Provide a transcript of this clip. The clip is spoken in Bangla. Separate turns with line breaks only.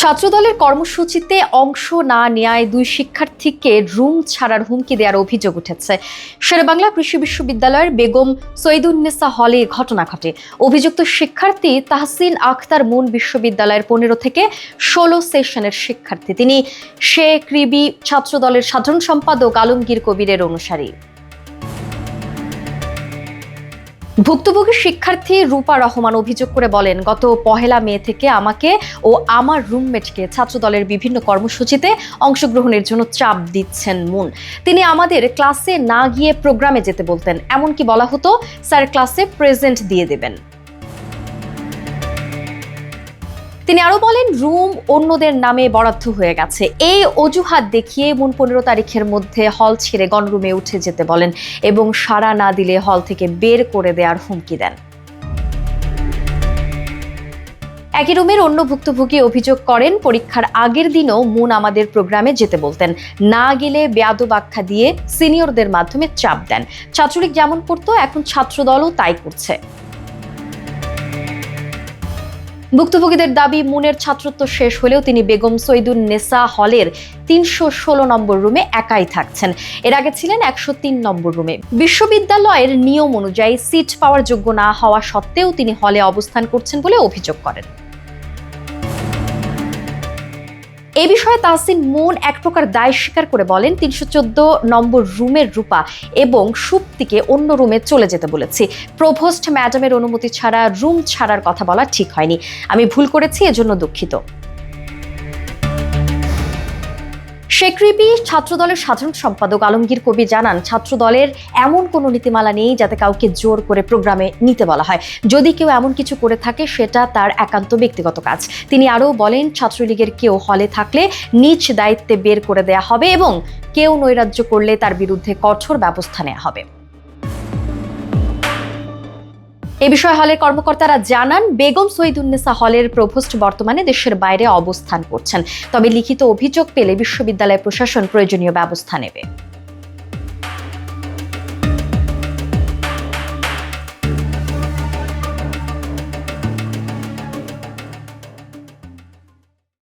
ছাত্রদলের কর্মসূচিতে অংশ না নেওয়ায় দুই শিক্ষার্থীকে রুম ছাড়ার হুমকি দেওয়ার অভিযোগ উঠেছে। শেরেবাংলা কৃষি বিশ্ববিদ্যালয়ের বেগম সৈয়দুন্নেসা হলে ঘটনা ঘটে। অভিযুক্ত শিক্ষার্থী তাহসিন আখতার মুন বিশ্ববিদ্যালয়ের 15 থেকে 16 সেশনের শিক্ষার্থী। তিনি শেকৃবি ছাত্রদলের সাধারণ সম্পাদক আলমগীর কবিরের অনুসারী। ভুক্তভোগী শিক্ষার্থী রূপা রহমান অভিযোগ করে বলেন, গত 1 মে থেকে আমাকে ও আমার রুমমেটকে ছাত্রদলের বিভিন্ন কর্মসূচিতে অংশগ্রহণের জন্য চাপ দিচ্ছেন মুন। তিনি আমাদের ক্লাসে না গিয়ে প্রোগ্রামে যেতে বলতেন, এমনকি বলা হতো স্যার ক্লাসে প্রেজেন্ট দিয়ে দেবেন। তিনি আরো বলেন, রুম অন্যদের নামে বরাদ্দ হয়ে গেছে। এই অজুহাত দেখিয়ে মুন 15 তারিখের মধ্যে হল ছেড়ে গণরুমে উঠে যেতে বলেন এবং সাড়া না দিলে হল থেকে বের করে দেওয়ার হুমকি দেন। একই রুমের অন্য ভুক্তভোগী অভিযোগ করেন, পরীক্ষার আগের দিনও মুন আমাদের প্রোগ্রামে যেতে বলতেন, না গেলে বেয়াদব আখ্যা দিয়ে সিনিয়রদের মাধ্যমে চাপ দেন। ছাত্রলীগ যেমন করতো এখন ছাত্রদলও তাই করছে। ভুক্তভোগীদের দাবি, মুনের ছাত্রত্ব শেষ হলেও তিনি বেগম সৈয়দুন্নেসা হলের 316 নম্বর রুমে একাই থাকছেন। এর আগে ছিলেন 103 নম্বর রুমে। বিশ্ববিদ্যালয়ের নিয়ম অনুযায়ী সিট পাওয়ার যোগ্য না হওয়া সত্ত্বেও তিনি হলে অবস্থান করছেন বলে অভিযোগ করেন। এ বিষয়ে তাহসিন মুন এক প্রকার দায় স্বীকার করে বলেন, 314 নম্বর রুমের রূপা এবং সুপ্তিকে অন্য রুমে চলে যেতে বলেছি। প্রভোস্ট ম্যাডামের অনুমতি ছাড়া রুম ছাড়ার কথা বলা ঠিক হয়নি। আমি ভুল করেছি, এজন্য দুঃখিত। শেকৃবি ছাত্রদলের সাধারণ সম্পাদক আলমগীর কবির জানান, ছাত্রদলের এমন কোনো নীতিমালা নেই যাতে কাউকে জোর করে প্রোগ্রামে নিতে বলা হয়। যদি কেউ এমন কিছু করে থাকে সেটা তার একান্ত ব্যক্তিগত কাজ। তিনি আরও বলেন, ছাত্রলীগের কেউ হলে থাকলে নিজ দায়িত্বে বের করে দেয়া হবে এবং কেউ নৈরাজ্য করলে তার বিরুদ্ধে কঠোর ব্যবস্থা নেওয়া হবে। এ বিষয়ে হলের কর্মকর্তারা জানান, বেগম সৈয়দুন্নেসা হলের প্রভোস্ট বর্তমানে দেশের বাইরে অবস্থান করছেন। তবে লিখিত অভিযোগ পেলে বিশ্ববিদ্যালয় প্রশাসন প্রয়োজনীয় ব্যবস্থা নেবে।